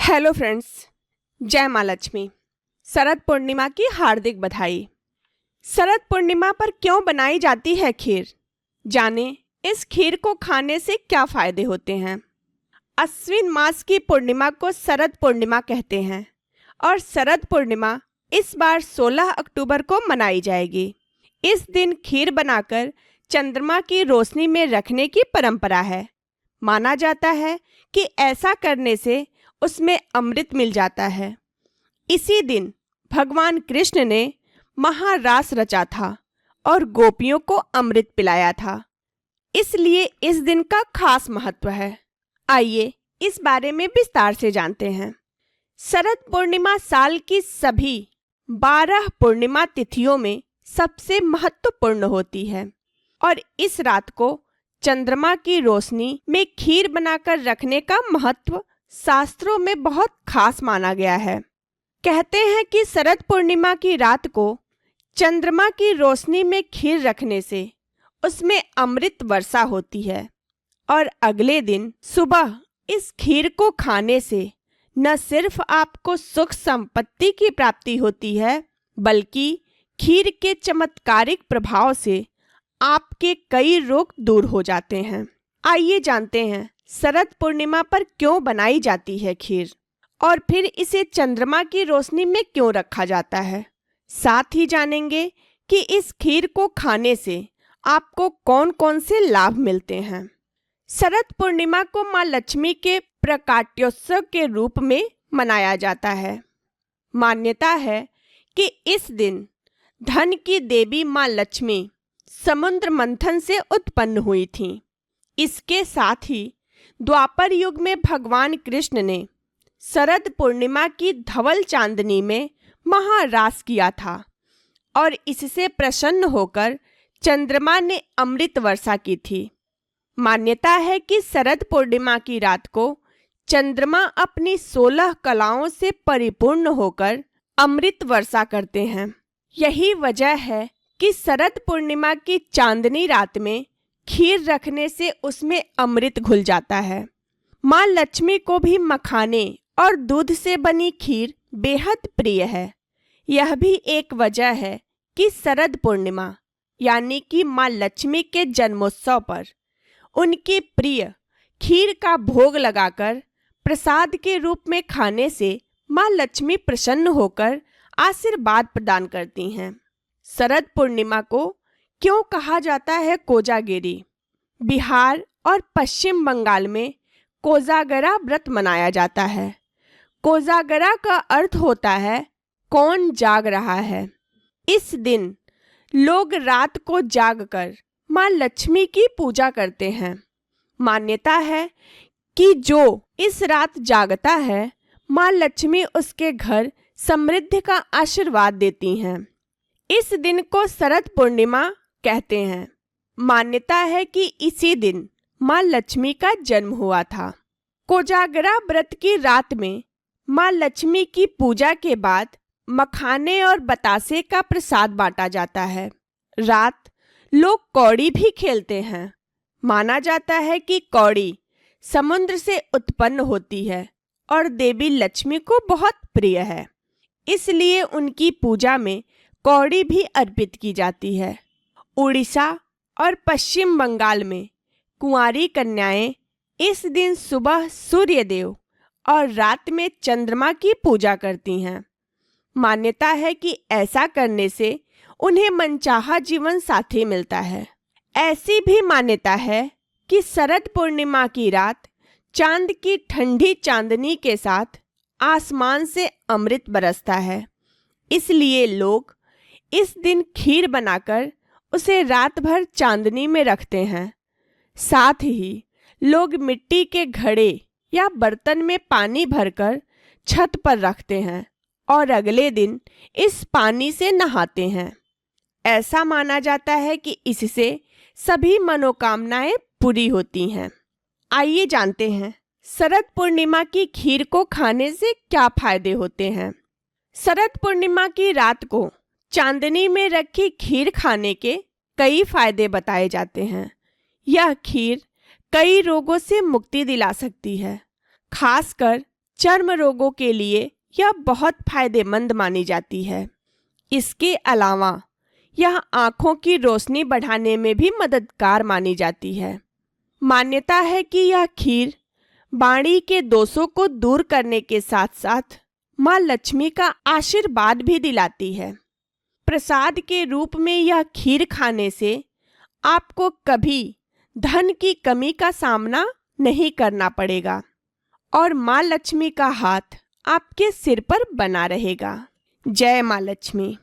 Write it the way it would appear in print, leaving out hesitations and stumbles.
Hello friends, जय माँ लक्ष्मी। शरद पूर्णिमा की हार्दिक बधाई। शरद पूर्णिमा पर क्यों बनाई जाती है खीर? जाने इस खीर को खाने से क्या फायदे होते हैं। अश्विन मास की पूर्णिमा को शरद पूर्णिमा कहते हैं और शरद पूर्णिमा इस बार 16 अक्टूबर को मनाई जाएगी। इस दिन खीर बनाकर चंद्रमा की रोशनी में रखने की परंपरा है। माना जाता है कि ऐसा करने से उसमें अमृत मिल जाता है। इसी दिन भगवान कृष्ण ने महारास रचा था और गोपियों को अमृत पिलाया था, इसलिए इस दिन का खास महत्व है। आइए इस बारे में विस्तार से जानते हैं। शरद पूर्णिमा साल की सभी 12 पूर्णिमा तिथियों में सबसे महत्वपूर्ण होती है और इस रात को चंद्रमा की रोशनी में खीर बनाकर रखने का महत्व शास्त्रों में बहुत खास माना गया है। कहते हैं कि शरद पूर्णिमा की रात को चंद्रमा की रोशनी में खीर रखने से उसमें अमृत वर्षा होती है और अगले दिन सुबह इस खीर को खाने से न सिर्फ आपको सुख संपत्ति की प्राप्ति होती है, बल्कि खीर के चमत्कारिक प्रभाव से आपके कई रोग दूर हो जाते हैं। आइए जानते हैं शरद पूर्णिमा पर क्यों बनाई जाती है खीर और फिर इसे चंद्रमा की रोशनी में क्यों रखा जाता है। साथ ही जानेंगे कि इस खीर को खाने से आपको कौन कौन से लाभ मिलते हैं। शरद पूर्णिमा को माँ लक्ष्मी के प्रकाट्योत्सव के रूप में मनाया जाता है। मान्यता है कि इस दिन धन की देवी माँ लक्ष्मी समुद्र मंथन से उत्पन्न हुई थीं। इसके साथ ही द्वापर युग में भगवान कृष्ण ने शरद पूर्णिमा की धवल चांदनी में महारास किया था और इससे प्रसन्न होकर चंद्रमा ने अमृत वर्षा की थी। मान्यता है कि शरद पूर्णिमा की रात को चंद्रमा अपनी 16 कलाओं से परिपूर्ण होकर अमृत वर्षा करते हैं। यही वजह है कि शरद पूर्णिमा की चांदनी रात में खीर रखने से उसमें अमृत घुल जाता है। माँ लक्ष्मी को भी मखाने और दूध से बनी खीर बेहद प्रिय है। यह भी एक वजह है कि शरद पूर्णिमा यानी कि माँ लक्ष्मी के जन्मोत्सव पर उनकी प्रिय खीर का भोग लगाकर प्रसाद के रूप में खाने से माँ लक्ष्मी प्रसन्न होकर आशीर्वाद प्रदान करती हैं। शरद पूर्णिमा को क्यों कहा जाता है कोजागिरी? बिहार और पश्चिम बंगाल में कोजागरा व्रत मनाया जाता है। कोजागरा का अर्थ होता है कौन जाग रहा है। इस दिन लोग रात को जागकर माँ लक्ष्मी की पूजा करते हैं। मान्यता है कि जो इस रात जागता है, माँ लक्ष्मी उसके घर समृद्धि का आशीर्वाद देती हैं। इस दिन को शरद पूर्णिमा कहते हैं। मान्यता है कि इसी दिन माँ लक्ष्मी का जन्म हुआ था। कोजागरा व्रत की रात में माँ लक्ष्मी की पूजा के बाद मखाने और बतासे का प्रसाद बांटा जाता है। रात लोग कौड़ी भी खेलते हैं। माना जाता है कि कौड़ी समुद्र से उत्पन्न होती है और देवी लक्ष्मी को बहुत प्रिय है, इसलिए उनकी पूजा में कौड़ी भी अर्पित की जाती है। उड़ीसा और पश्चिम बंगाल में कुंवारी कन्याएं इस दिन सुबह सूर्य देव और रात में चंद्रमा की पूजा करती हैं। मान्यता है कि ऐसा करने से उन्हें मनचाहा जीवन साथी मिलता है। ऐसी भी मान्यता है कि शरद पूर्णिमा की रात चांद की ठंडी चांदनी के साथ आसमान से अमृत बरसता है, इसलिए लोग इस दिन खीर बनाकर उसे रात भर चांदनी में रखते हैं। साथ ही लोग मिट्टी के घड़े या बर्तन में पानी भरकर छत पर रखते हैं और अगले दिन इस पानी से नहाते हैं। ऐसा माना जाता है कि इससे सभी मनोकामनाएं पूरी होती हैं। आइए जानते हैं शरद पूर्णिमा की खीर को खाने से क्या फायदे होते हैं। शरद पूर्णिमा की रात को चांदनी में रखी खीर खाने के कई फायदे बताए जाते हैं। यह खीर कई रोगों से मुक्ति दिला सकती है, खासकर चर्म रोगों के लिए यह बहुत फायदेमंद मानी जाती है। इसके अलावा यह आँखों की रोशनी बढ़ाने में भी मददगार मानी जाती है। मान्यता है कि यह खीर वाणी के दोषों को दूर करने के साथ साथ माँ लक्ष्मी का आशीर्वाद भी दिलाती है। प्रसाद के रूप में यह खीर खाने से आपको कभी धन की कमी का सामना नहीं करना पड़ेगा और माँ लक्ष्मी का हाथ आपके सिर पर बना रहेगा। जय माँ लक्ष्मी।